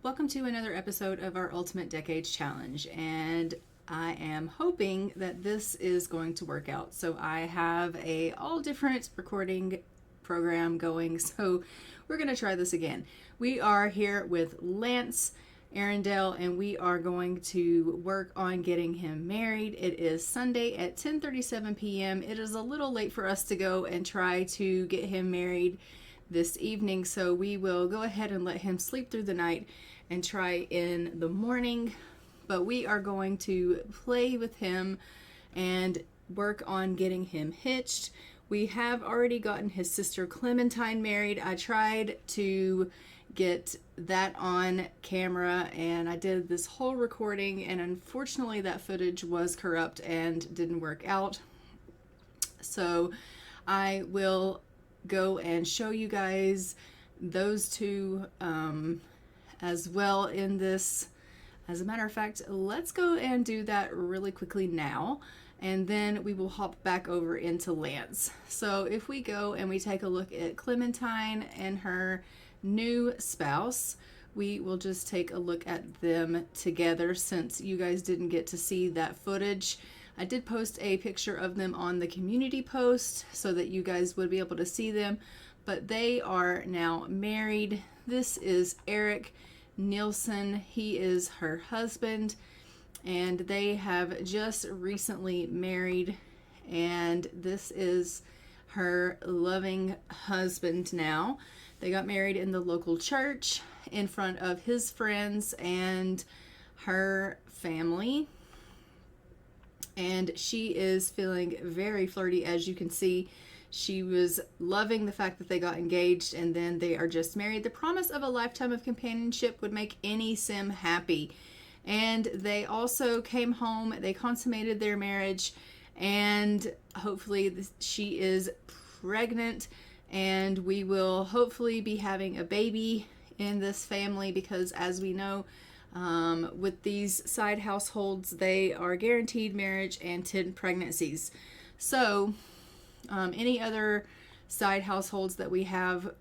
Welcome to another episode of our Ultimate Decades Challenge, and I am hoping that this is going to work out. So I have a all different recording program going, so we're going to try this again. We are here with Lance Arundel, and we are going to work on getting him married. It is Sunday at 10:37 p.m. It is a little late for us to go and try to get him married this evening, so we will go ahead and let him sleep through the night and try in the morning. But we are going to play with him and work on getting him hitched. We have already gotten his sister Clementine married. I tried to get that on camera and I did this whole recording, and unfortunately that footage was corrupt and didn't work out. So I will go and show you guys those two as well in this. As a matter of fact, let's go and do that really quickly now, and then we will hop back over into Lance. So if we go and we take a look at Clementine and her new spouse, we will just take a look at them together since you guys didn't get to see that footage. I did post a picture of them on the community post so that you guys would be able to see them, but they are now married. This is Eric Nielsen. He is her husband, and they have just recently married, and this is her loving husband now. They got married in the local church in front of his friends and her family. And she is feeling very flirty, as you can see. She was loving the fact that they got engaged and then they are just married. The promise of a lifetime of companionship would make any sim happy. And they also came home, they consummated their marriage, and hopefully she is pregnant, and we will hopefully be having a baby in this family because, as we know, with these side households, they are guaranteed marriage and 10 pregnancies. So any other side households that we have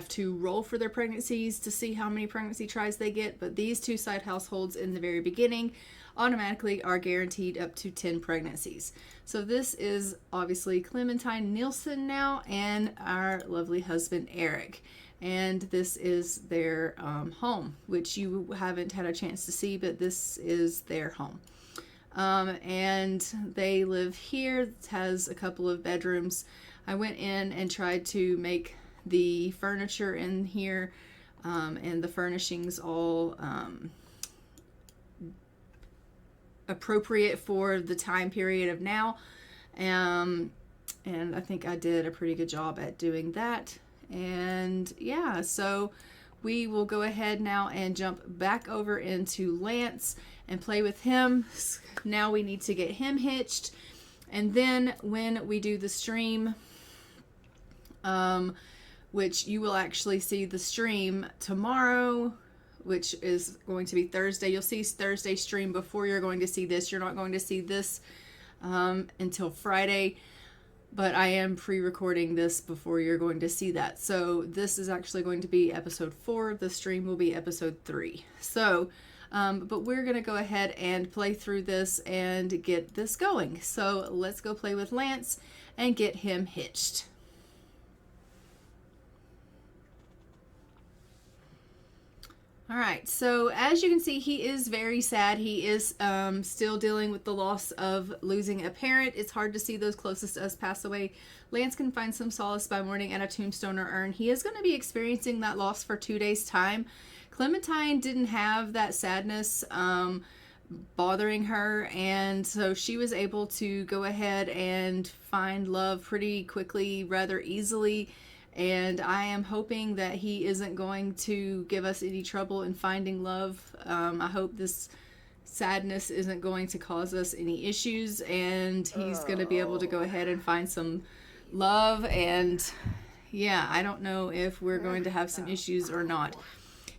to roll for their pregnancies to see how many pregnancy tries they get, but these two side households in the very beginning automatically are guaranteed up to 10 pregnancies. So this is obviously Clementine Nielsen now and our lovely husband Eric. And this is their home, which you haven't had a chance to see, but this is their home. And they live here. It has a couple of bedrooms. I went in and tried to make the furniture in here and the furnishings all appropriate for the time period of now. And I think I did a pretty good job at doing that. And yeah, so we will go ahead now and jump back over into Lance and play with him. Now we need to get him hitched. And then when we do the stream, which you will actually see the stream tomorrow, which is going to be Thursday. You'll see Thursday stream before you're going to see this. You're not going to see this until Friday. But I am pre-recording this before you're going to see that. So this is actually going to be episode 4. The stream will be episode 3. So, but we're going to go ahead and play through this and get this going. So let's go play with Lance and get him hitched. All right, so as you can see, he is very sad. He is still dealing with the loss of losing a parent. It's hard to see those closest to us pass away. Lance can find some solace by mourning at a tombstone or urn. He is going to be experiencing that loss for 2 days' time. Clementine didn't have that sadness bothering her, and so she was able to go ahead and find love pretty quickly, rather easily. And I am hoping that he isn't going to give us any trouble in finding love. I hope this sadness isn't going to cause us any issues, and he's going to be able to go ahead and find some love. And yeah, I don't know if we're going to have some issues or not.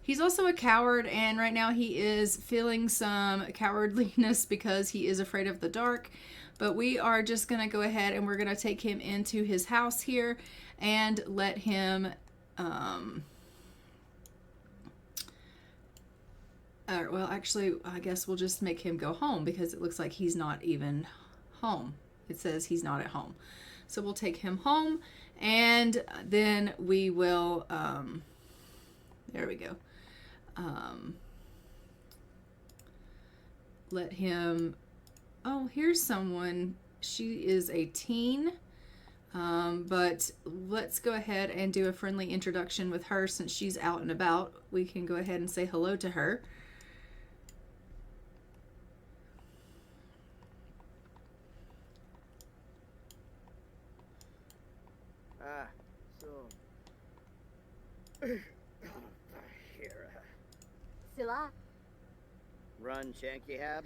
He's also a coward, and right now he is feeling some cowardliness because he is afraid of the dark. But we are just going to go ahead and we're going to take him into his house here and let him Well, actually, I guess we'll just make him go home because it looks like he's not even home. It says he's not at home. So we'll take him home, and then we will, there we go, let him, oh, here's someone. She is a teen, but let's go ahead and do a friendly introduction with her since she's out and about. We can go ahead and say hello to her. So. Here. Sila. Run, Shanky Hab.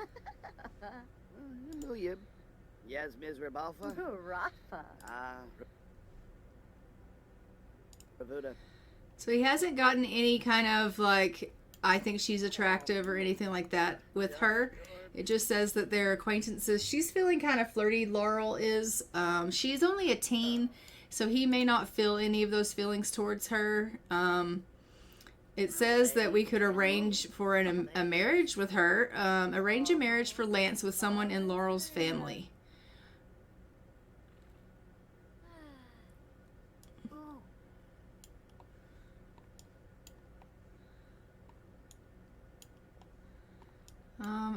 Nuyib. Yes, Ms. Rabalfa. Rafa. Ravuda. So he hasn't gotten any kind of like, I think she's attractive or anything like that with her. It just says that they're acquaintances. She's feeling kind of flirty, Laurel is. She's only a teen, so he may not feel any of those feelings towards her. It says that we could arrange for a marriage with her. Arrange a marriage for Lance with someone in Laurel's family.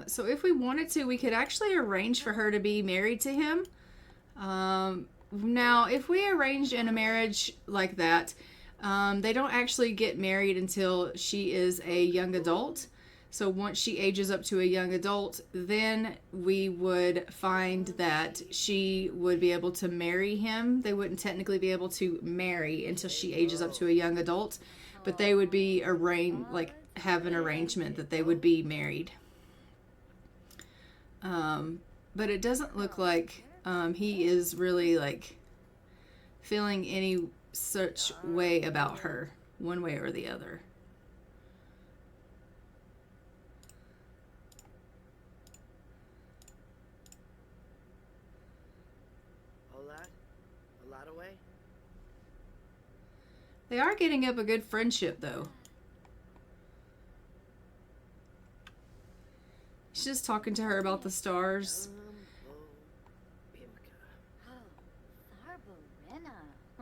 So if we wanted to, we could actually arrange for her to be married to him. Now, if we arranged in a marriage like that, they don't actually get married until she is a young adult. So once she ages up to a young adult, then we would find that she would be able to marry him. They wouldn't technically be able to marry until she ages up to a young adult, but they would be have an arrangement that they would be married. But it doesn't look like he is really like feeling any such way about her, one way or the other. A lot away. They are getting up a good friendship, though. He's just talking to her about the stars.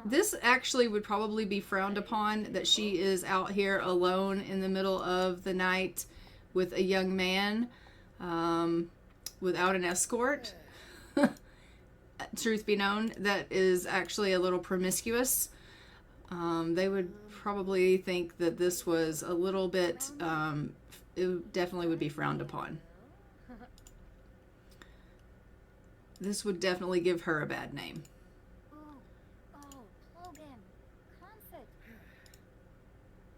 This actually would probably be frowned upon, that she is out here alone in the middle of the night with a young man without an escort. Truth be known, that is actually a little promiscuous. They would probably think that this was a little bit, it definitely would be frowned upon. This would definitely give her a bad name.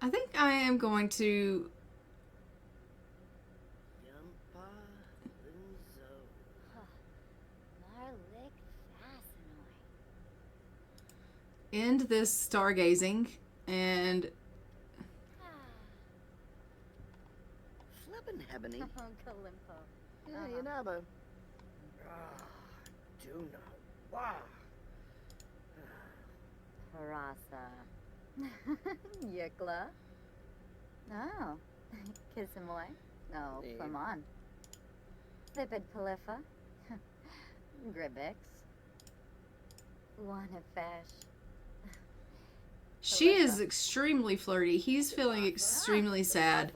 I think I am going to end this stargazing and Flippin' Hebony. Yeah, you never. Do not. Wow. Harasa. Yukla. Oh. Kissamoy. No, come on. Lipid Palifa. Gribix. Wanafesh. she is extremely flirty. He's feeling extremely sad.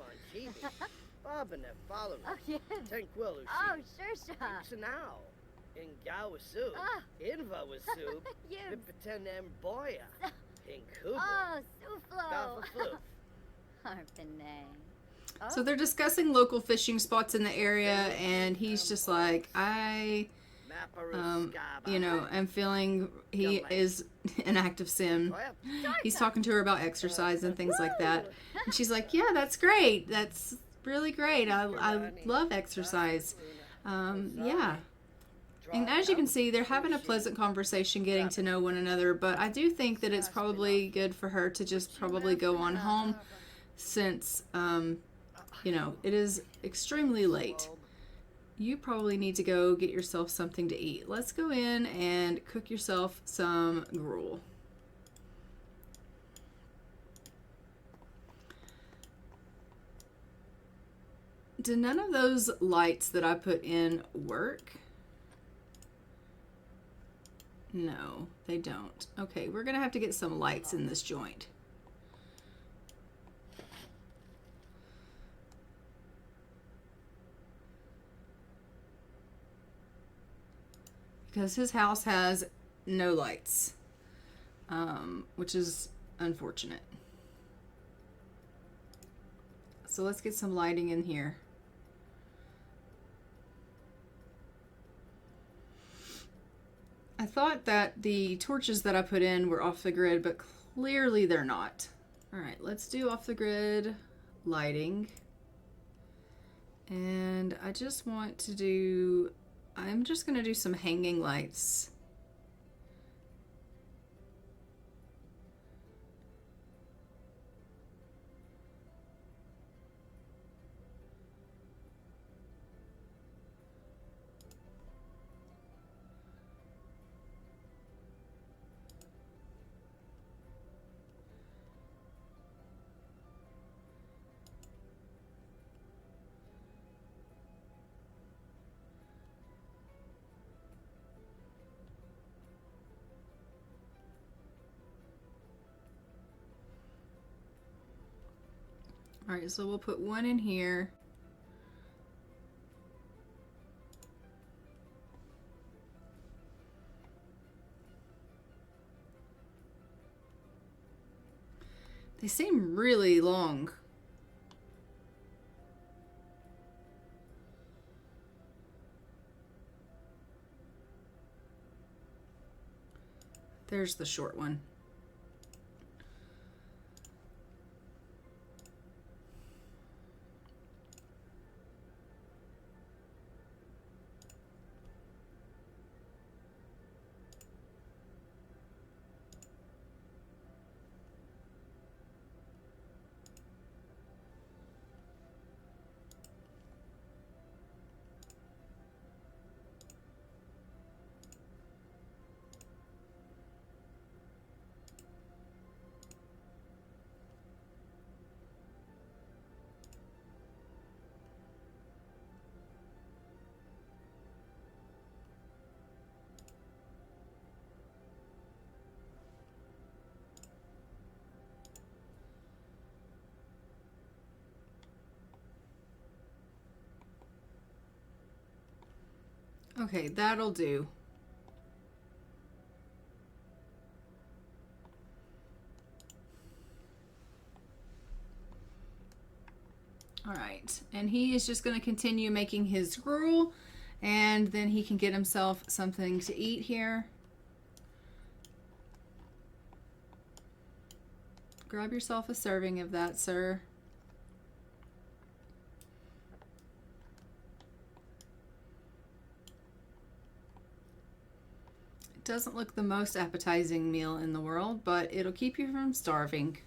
Oh, yes. Oh, sure, sure. Now. In Gawasu. Inva was soup. Pipatenem boya. In Kuba. Oh, Suflo. Harpene. So they're discussing local fishing spots in the area, and he's just like, I'm feeling he is an active sim. He's talking to her about exercise and things like that. And she's like, yeah, that's great. That's really great. I love exercise. Yeah. And as you can see, they're having a pleasant conversation, getting to know one another, but I do think that it's probably good for her to just probably go on home since, it is extremely late. You probably need to go get yourself something to eat. Let's go in and cook yourself some gruel. Do none of those lights that I put in work? No, they don't. Okay, we're gonna have to get some lights in this joint. Because his house has no lights, which is unfortunate. So let's get some lighting in here. I thought that the torches that I put in were off the grid, but clearly they're not. All right, let's do off the grid lighting. And I just want to do, I'm just gonna do some hanging lights. All right, so we'll put one in here. They seem really long. There's the short one. Okay, that'll do. All right, and he is just going to continue making his gruel, and then he can get himself something to eat here. Grab yourself a serving of that, sir. It doesn't look the most appetizing meal in the world, but it'll keep you from starving.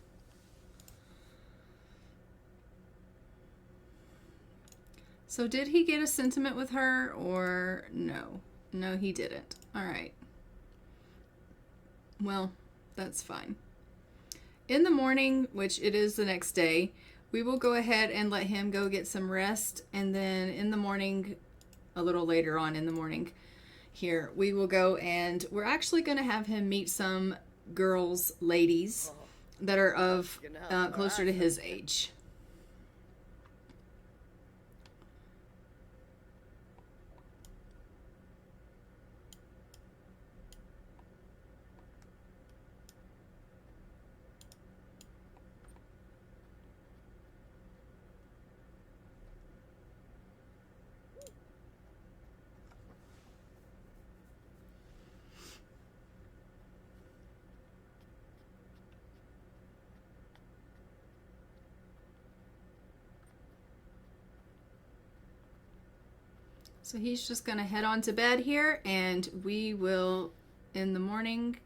So did he get a sentiment with her or no? No, he didn't. All right. Well, that's fine. In the morning, which it is the next day, we will go ahead and let him go get some rest. And then in the morning, a little later on in the morning here, we will go and we're actually going to have him meet some girls, ladies that are of closer to his age. So he's just going to head on to bed here, and we will, in the morning,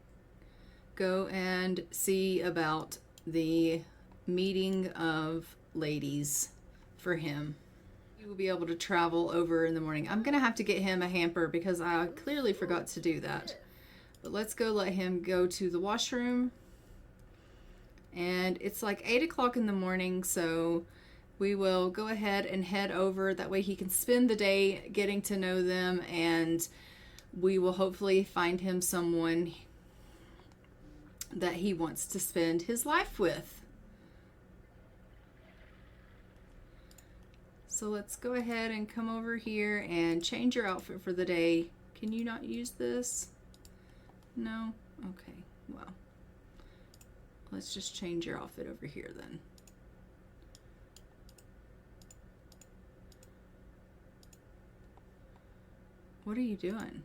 go and see about the meeting of ladies for him. We will be able to travel over in the morning. I'm going to have to get him a hamper because I clearly forgot to do that. But let's go let him go to the washroom. And it's like 8 o'clock in the morning, so we will go ahead and head over. That way he can spend the day getting to know them, and we will hopefully find him someone that he wants to spend his life with. So let's go ahead and come over here and change your outfit for the day. Can you not use this? No? Okay, well, let's just change your outfit over here then. What are you doing?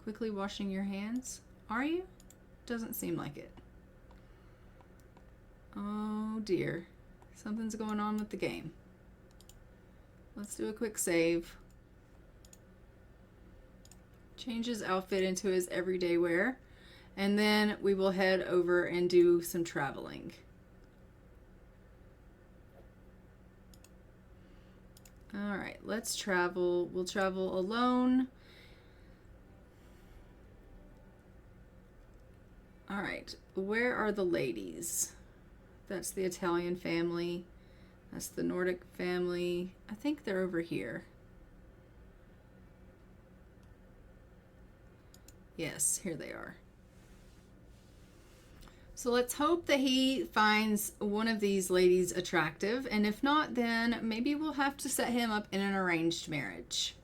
Quickly washing your hands? Are you? Doesn't seem like it. Oh dear. Something's going on with the game. Let's do a quick save. Change his outfit into his everyday wear. And then we will head over and do some traveling. Alright, let's travel. We'll travel alone. Alright, where are the ladies? That's the Italian family. That's the Nordic family. I think they're over here. Yes, here they are. So let's hope that he finds one of these ladies attractive, and if not, then maybe we'll have to set him up in an arranged marriage.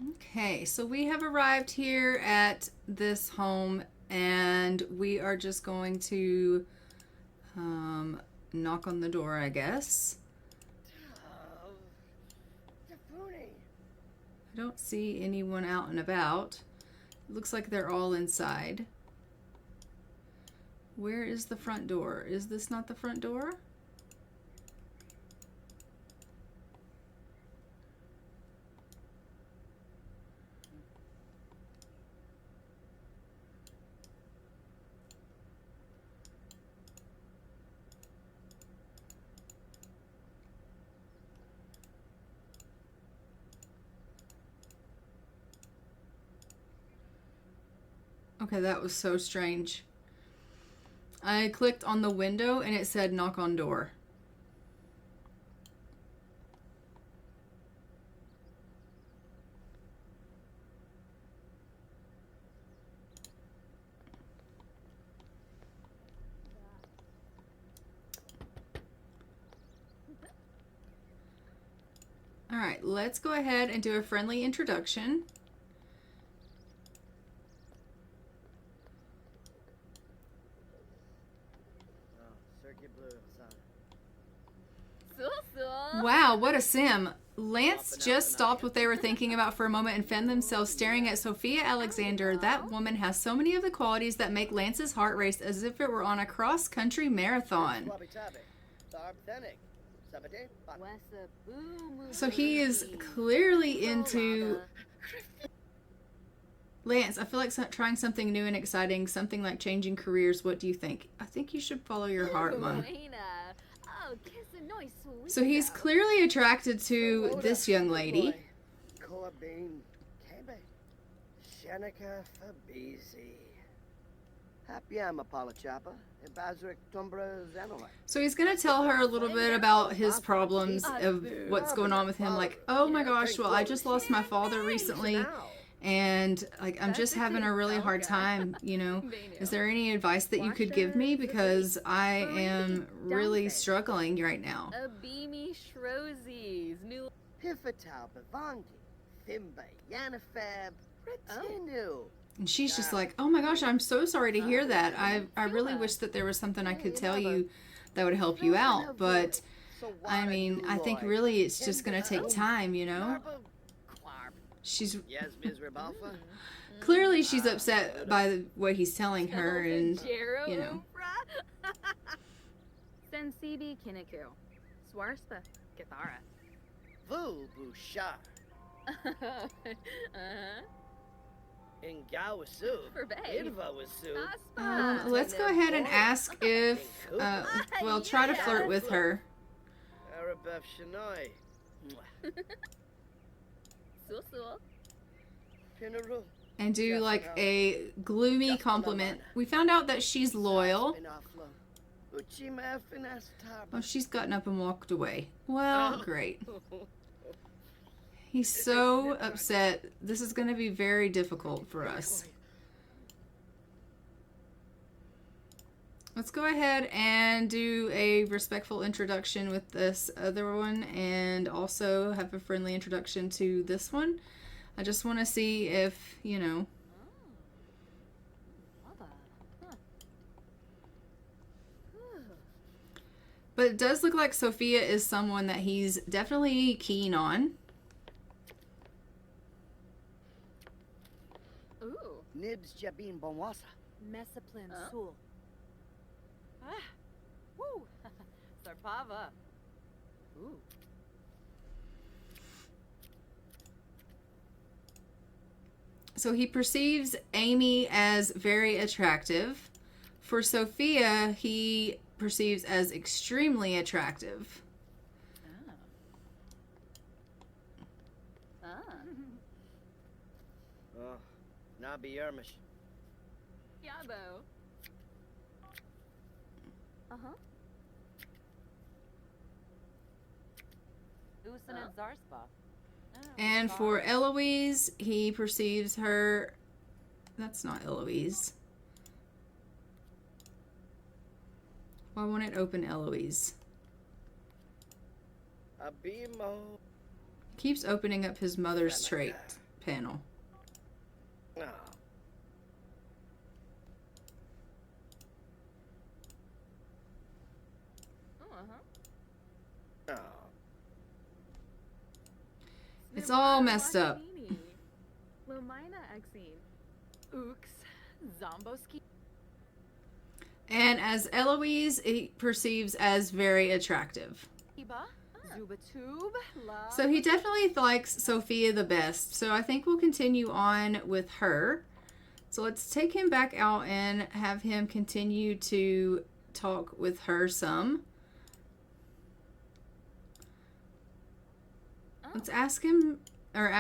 Okay, so we have arrived here at this home, and we are just going to knock on the door, I guess. I don't see anyone out and about. It looks like they're all inside. Where is the front door? Is this not the front door? Okay, that was so strange. I clicked on the window and it said knock on door. All right, let's go ahead and do a friendly introduction. Wow, what a sim. Lance just stopped what they were thinking about for a moment and found themselves staring at Sophia Alexander. That woman has so many of the qualities that make Lance's heart race as if it were on a cross-country marathon. So he is clearly into... Lance, I feel like trying something new and exciting, something like changing careers. What do you think? I think you should follow your heart, Mom. So he's clearly attracted to this young lady. So he's going to tell her a little bit about his problems of what's going on with him. Like, oh my gosh, well, I just lost my father recently. And like, I'm just having a really hard time, you know. Is there any advice that you could give me? Because I am really struggling right now. And she's just like, oh my gosh, I'm so sorry to hear that. I really wish that there was something I could tell you that would help you out. But I mean, I think really it's just going to take time, you know. She's clearly she's upset by what he's telling her, and you know. Sensibi Kiniku. Swarspa Githara. Vu Bouchard. Ingawasu. Invawasu. Let's go ahead and ask if, well, try to flirt with her. and do like a gloomy compliment. We found out that she's loyal. Oh, she's gotten up and walked away. Well, great. He's so upset. This is going to be very difficult for us. Let's go ahead and do a respectful introduction with this other one, and also have a friendly introduction to this one. I just want to see if, you know. But it does look like Sophia is someone that he's definitely keen on. Ooh. Nibs Jabin Bonwasa. Mesaplan Sul. Ah. Woo. Sarpava. Ooh. So he perceives Amy as very attractive. For Sophia, he perceives as extremely attractive. Oh, Nabi Ermish. Yabo. Usanet Zarspa. And for Eloise, he perceives her... That's not Eloise. Why won't it open Eloise? Abimo. Keeps opening up his mother's trait panel. No. Oh. It's all messed up. Lomina Exine. Ooks. Zomboski. And as Eloise, he perceives as very attractive. Zubatube. So he definitely likes Sophia the best. So I think we'll continue on with her. So let's take him back out and have him continue to talk with her some. Let's ask him, or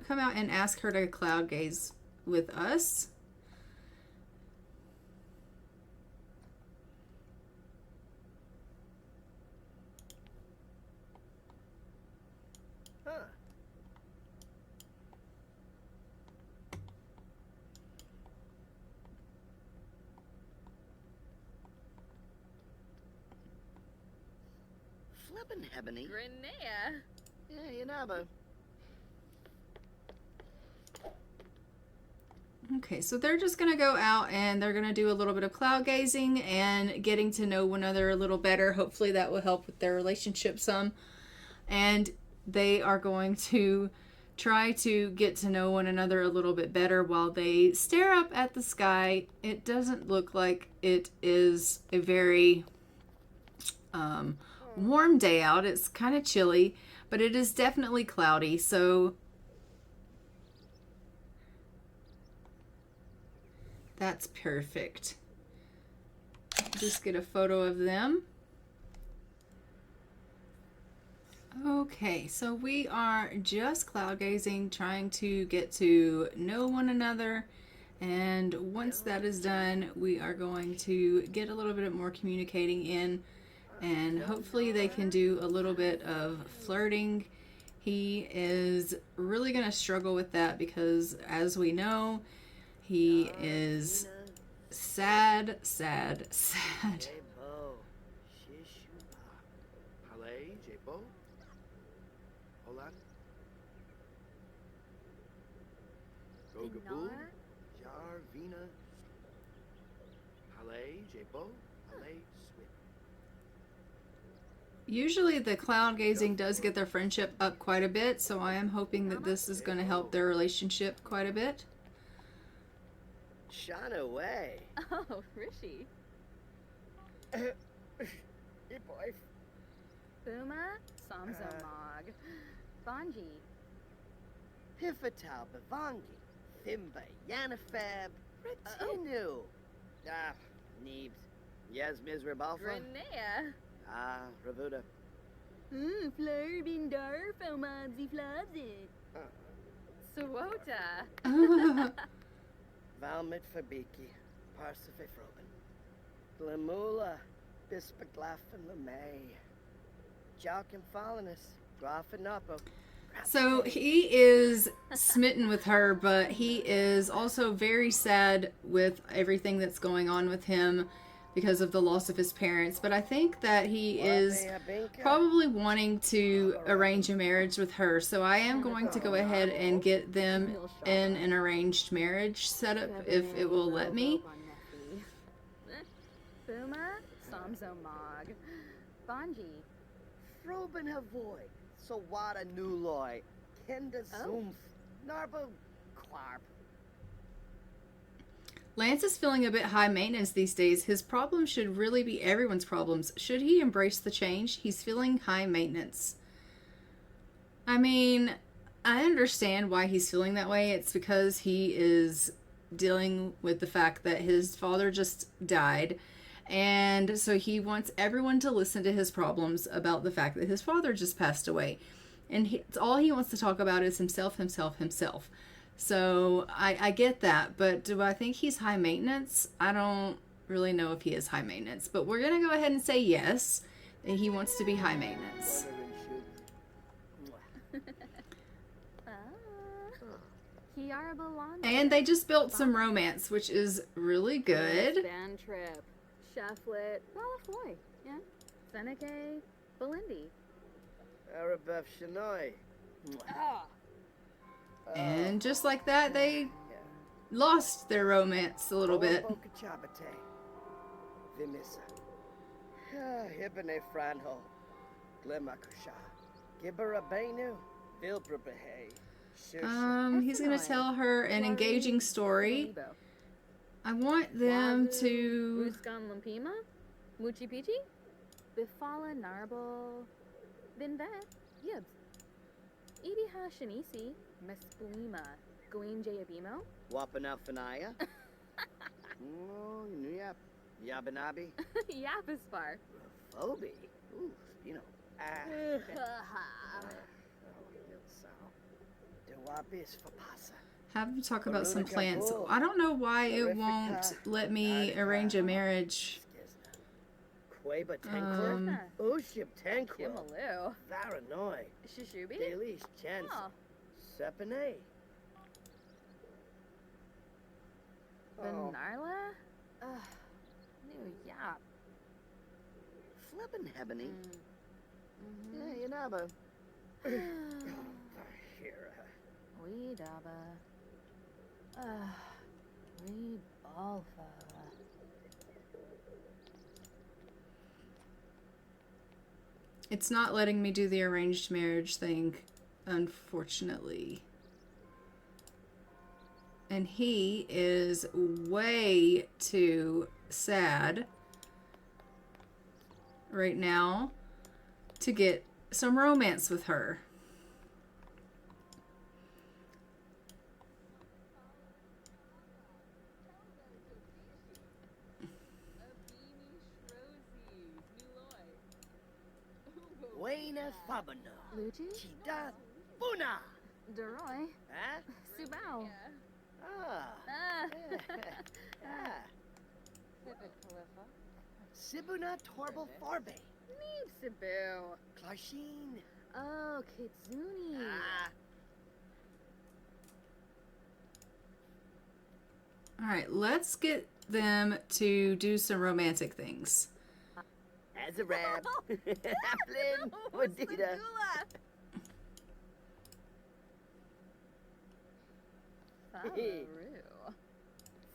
come out and ask her to cloud gaze with us. Huh. Flippin' Ebony. Grenea. Yeah, you know, but Okay, so they're just going to go out and they're going to do a little bit of cloud gazing and getting to know one another a little better. Hopefully that will help with their relationship some. And they are going to try to get to know one another a little bit better while they stare up at the sky. It doesn't look like it is a very warm day out. It's kind of chilly, but it is definitely cloudy. So that's perfect. Just get a photo of them. Okay, so we are just cloud gazing, trying to get to know one another. And once that is done, we are going to get a little bit more communicating in. And hopefully they can do a little bit of flirting. He is really going to struggle with that because, as we know, he is sad, sad, sad. Usually the cloud gazing does get their friendship up quite a bit, so I am hoping that this is going to help their relationship quite a bit. Shine away. Oh, Rishi. Hey, boy. Buma. Samzomog. Banji. Pifatal Bavangi. Thimba Yanafab. Retinu. Neebs. Yes, Ms. Ribalfa. Grenea. Ravuda. Flur bindar, Fomadzi Flabsit. Swota. Valmit Fabiki, Parsify Froben. Glamula, Bispaglaffen Lemay. Jalkin Falinus, Graffinapo. So he is smitten with her, but he is also very sad with everything that's going on with him because of the loss of his parents. But I think that he is probably wanting to arrange a marriage with her. So I am going to go ahead and get them in an arranged marriage setup if it will let me. Buma, Samzomog. Bonji. Froben Havoy, Sawada Nuloy, Kenda Zoomf, Narbo Clarp. Lance is feeling a bit high maintenance these days. His problems should really be everyone's problems. Should he embrace the change? He's feeling high maintenance. I mean, I understand why he's feeling that way. It's because he is dealing with the fact that his father just died. And so he wants everyone to listen to his problems about the fact that his father just passed away. And all he wants to talk about is himself. So I get that, but do I think he's high maintenance? I don't really know if he is high maintenance, but we're going to go ahead and say yes, that he wants to be high maintenance. And they just built some romance, which is really good. Band trip. Shufflet. Wallafloy. Yeah. Seneca. Belindi. Arabef Shanoy. And just like that, they lost their romance a little bit. Vimisa. Hibane Franho. Glimakusha. Gibarabenu. Vilbrabehe. He's going to tell her an engaging story. I want them to... Ruskan Lumpima? Muchi Pichi? Bifala Narble. Vinvet. Yibs. Idiha Shanisi. Mesplima. Gween Jayabimo? Wapanafanaya. Oh, Nuyap. Yabanabi. Yapispar. Phoebe. Ooh, you know. Dewapis Fapasa. Have them talk about some plants. I don't know why it won't let me arrange a marriage. Queba Tankler. Uship Tankler. Kimalu. Varanoi. Shishubi? Delish Chance. Sepane. Benarla? New Yap. Flippin' Hebony. Yeah, you know, but. We daba. We balfa. It's not letting me do the arranged marriage thing, unfortunately. And he is way too sad right now to get some romance with her. Wayna Fabano. Luigi? Chida Buna. Deroy. Huh? Subao. Sibuna Torble Farbe. Neeb Sibu. Klarshin. Oh, Kitsuni. All right, let's get them to do some romantic things. Azarab. Flynn. Wadida.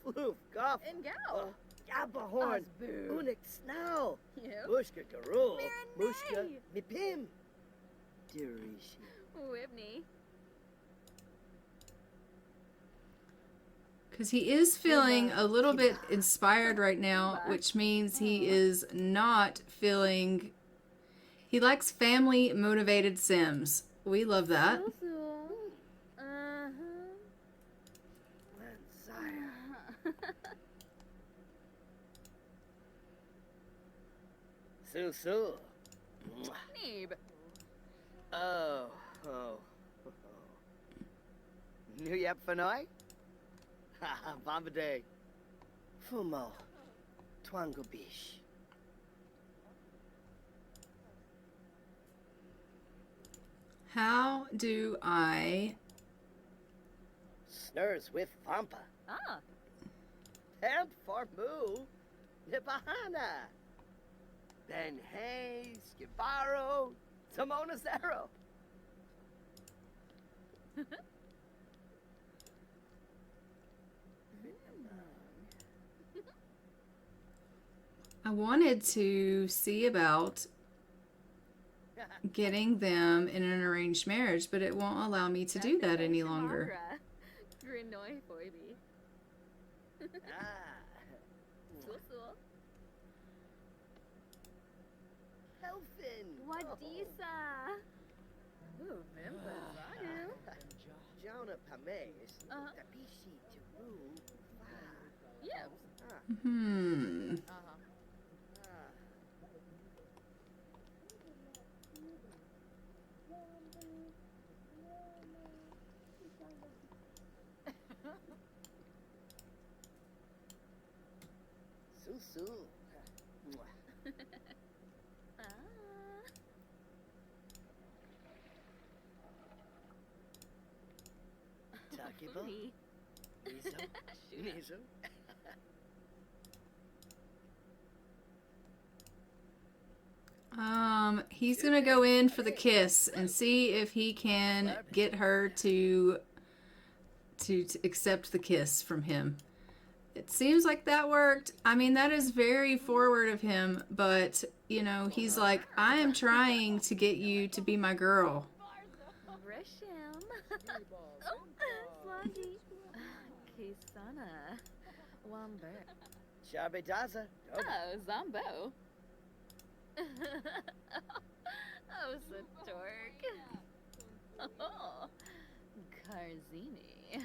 Floof. Goff. And Gal. Yabahorn. Unik Snow. Mushka Garul. Mushka Mipim. Dirishi. Whibney. Because he is feeling a little bit inspired right now, which means he is not feeling... He likes family-motivated Sims. We love that. Su. Neeb. Oh. New yep fanoi? Haha, Bombade. Fumo. Twangubish. How do I... Snurs with Pampa. Ah, Temp for Moo. Nipahana. Ben Hay, Skibaro, Simona Zero. I wanted to see about getting them in an arranged marriage, but it won't allow me to do that any longer. Grinoi Foibi. Ah. Sul. Helfin. Wadisa. Ooh, Vimba. Jonah Pames. Uh-huh. Tapishi Turu. Yes. Hmm. Susu. Takibo. Nizo. Nizo. He's gonna go in for the kiss and see if he can get her to accept the kiss from him. It seems like that worked. I mean, that is very forward of him, but, you know, he's like, I am trying to get you to be my girl. Grisham. Slagi. Kisana. Wamber. Shabedaza. oh, Zombo. Oh, Satork. Oh, Karzini.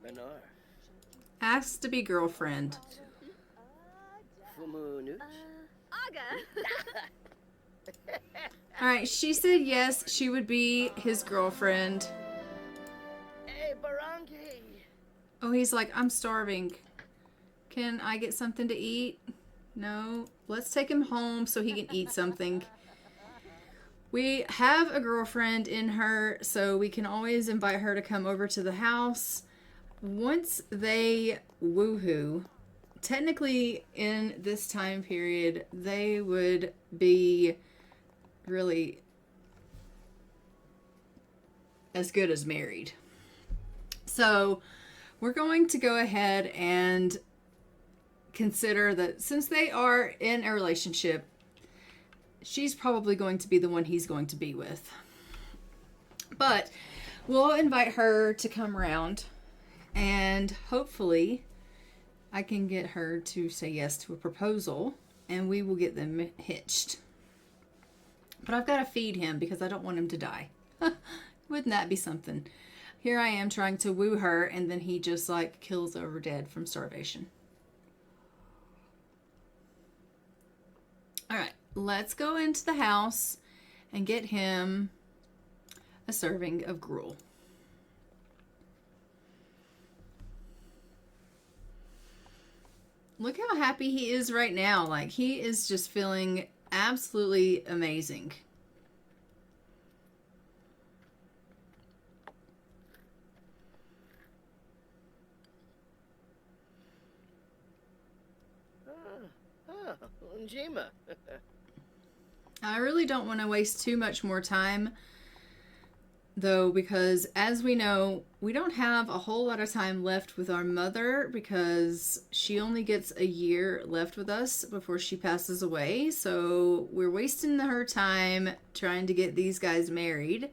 Menor. Asked to be girlfriend. Fumu Nuch. Aga. All right, she said yes, she would be his girlfriend. Hey, Barangi. Oh, he's like, I'm starving. Can I get something to eat? No. Let's take him home so he can eat something. We have a girlfriend in her, so we can always invite her to come over to the house. Once they woohoo, technically in this time period, they would be really as good as married. So we're going to go ahead and consider that since they are in a relationship, she's probably going to be the one he's going to be with. But we'll invite her to come around, and hopefully I can get her to say yes to a proposal, and we will get them hitched. But I've got to feed him because I don't want him to die. Wouldn't that be something? Here I am trying to woo her, and then he just like kills over dead from starvation. All right, let's go into the house and get him a serving of gruel. Look how happy he is right now. Like, he is just feeling absolutely amazing. Njima. I really don't want to waste too much more time, though, because as we know, we don't have a whole lot of time left with our mother because she only gets a year left with us before she passes away. So we're wasting her time trying to get these guys married.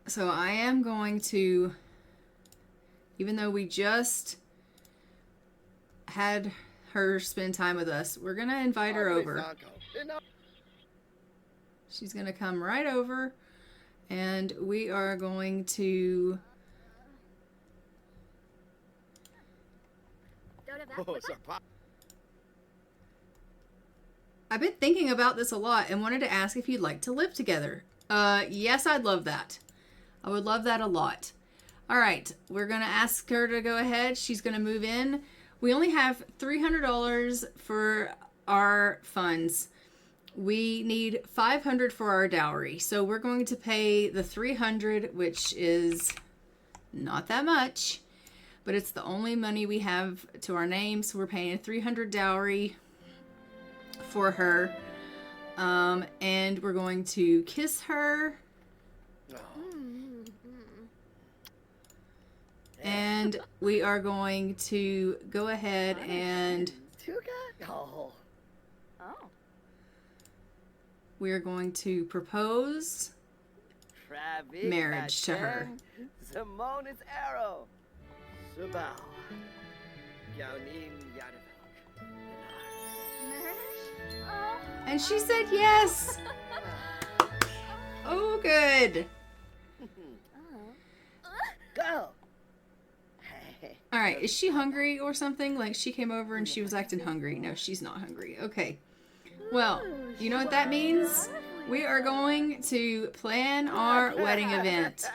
So I am going to, even though we just had her spend time with us, we're going to invite her over. She's going to come right over, and we are going to I've been thinking about this a lot and wanted to ask if you'd like to live together. Yes, I'd love that. I would love that a lot. All right, we're going to ask her to go ahead. She's going to move in. We only have $300 for our funds. We need $500 for our dowry. So we're going to pay the $300, which is not that much, but it's the only money we have to our name. So we're paying a $300 dowry for her. And we're going to kiss her. And we are going to go ahead and Oh. we're going to propose marriage to her. Simonis arrow. Subao. Gaunim Yadavelk. And she said yes. Oh, good. Go. All right, is she hungry or something? Like she came over and she was acting hungry. No, she's not hungry. Okay. Well, you know what that means? We are going to plan our wedding event.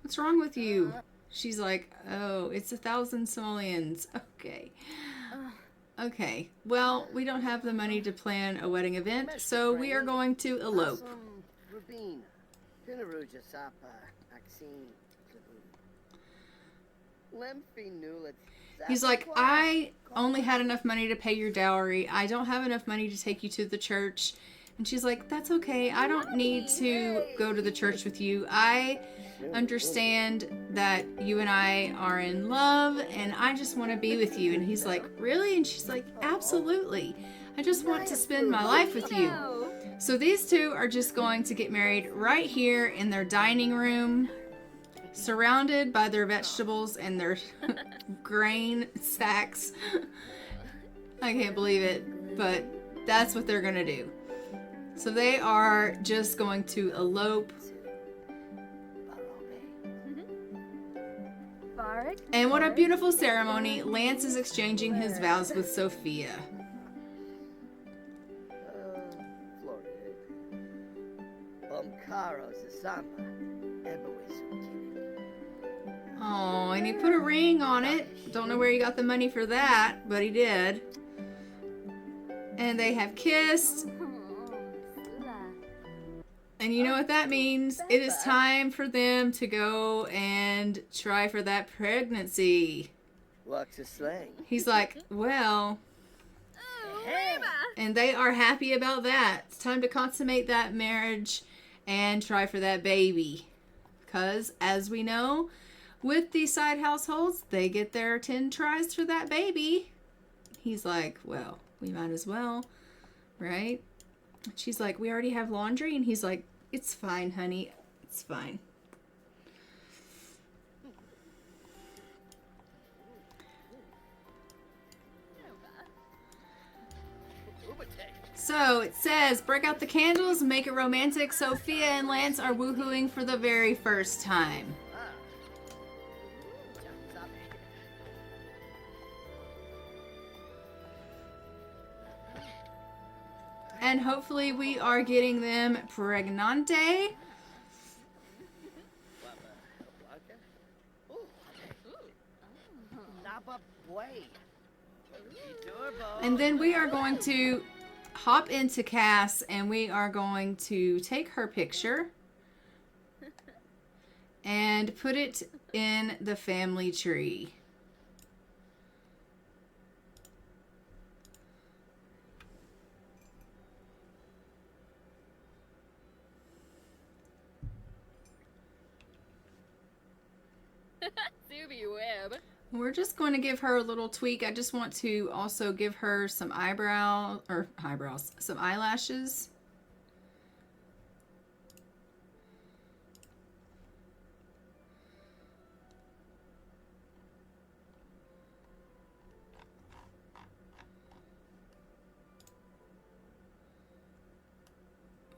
What's wrong with you? She's like, oh, it's 1,000 simoleons. Okay. Okay. Well, we don't have the money to plan a wedding event, so we are going to elope. Rubina. Pinaruja Sapa. Axine. He's like, I only had enough money to pay your dowry. I don't have enough money to take you to the church. And she's like, that's okay. I don't need to go to the church with you. I understand that you and I are in love and I just want to be with you. And he's like, really? And she's like, absolutely. I just want to spend my life with you. So these two are just going to get married right here in their dining room, surrounded by their vegetables and their grain sacks. I can't believe it, but that's what they're gonna do. So they are just going to elope. And what a beautiful ceremony. Lance is exchanging his vows with Sophia. Oh, and he put a ring on it. Don't know where he got the money for that, but he did. And they have kissed. And you know what that means? It is time for them to go and try for that pregnancy. What's a slang? He's like, well... And they are happy about that. It's time to consummate that marriage and try for that baby. Because, as we know, with these side households, they get their 10 tries for that baby. He's like, well, we might as well, right? She's like, we already have laundry. And he's like, it's fine, honey. It's fine. So it says, break out the candles, make it romantic. Sophia and Lance are woohooing for the very first time. And hopefully we are getting them pregnante. And then we are going to hop into Cass and we are going to take her picture and put it in the family tree. Web. We're just going to give her a little tweak. I just want to also give her some some eyelashes.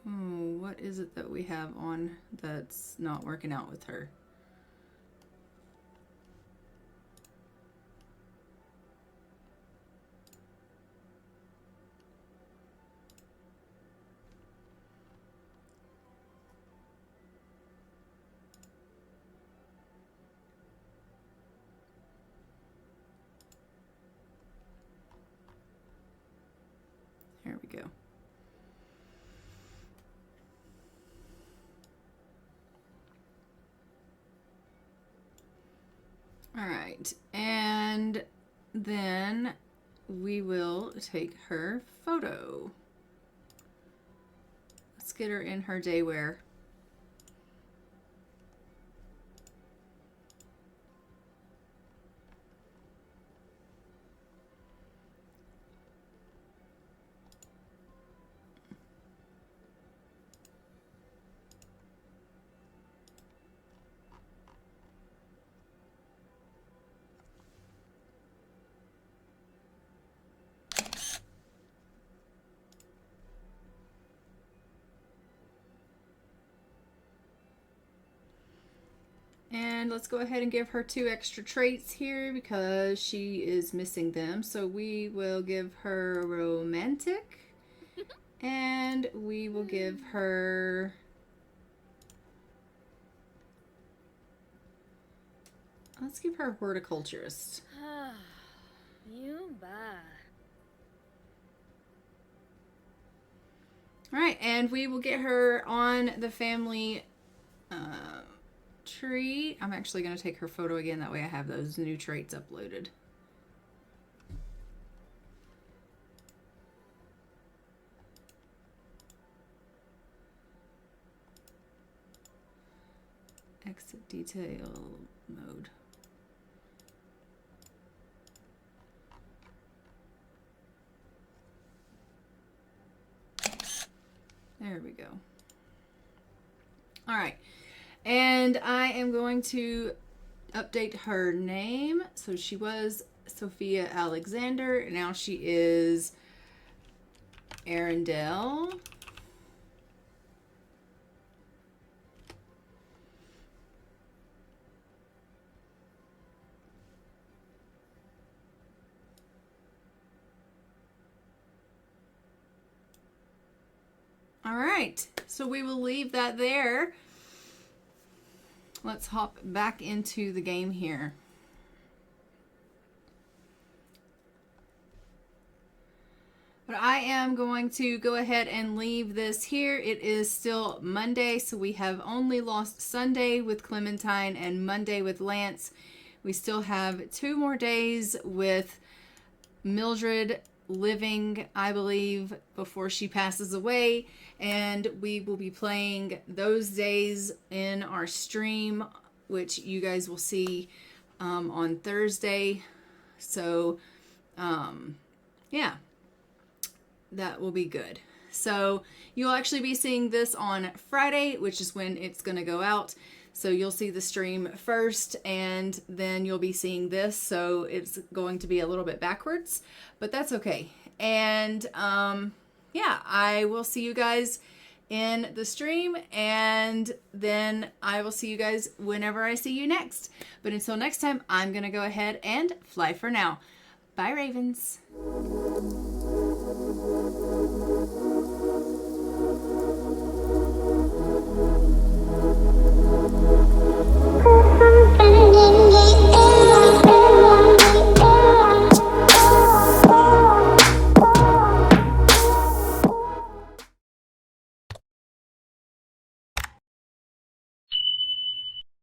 Oh, what is it that we have on that's not working out with her? we go. All right, and then we will take her photo. Let's get her in her day wear. And let's go ahead and give her 2 extra traits here because she is missing them. So we will give her romantic and we will give her let's give her horticulturist. You ba. All right, and we will get her on the family tree. I'm actually going to take her photo again. That way I have those new traits uploaded. Exit detail mode. There we go. All right. And I am going to update her name. So she was Sophia Alexander. Now she is Arundel. All right. So we will leave that there. Let's hop back into the game here. But I am going to go ahead and leave this here. It is still Monday, so we have only lost Sunday with Clementine and Monday with Lance. We still have 2 more days with Mildred living, I believe, before she passes away, and we will be playing those days in our stream, which you guys will see on Thursday. So yeah, that will be good. So you'll actually be seeing this on Friday, which is when it's going to go out. So you'll see the stream first and then you'll be seeing this. So it's going to be a little bit backwards, but that's okay. And yeah, I will see you guys in the stream and then I will see you guys whenever I see you next. But until next time, I'm going to go ahead and fly for now. Bye, Ravens.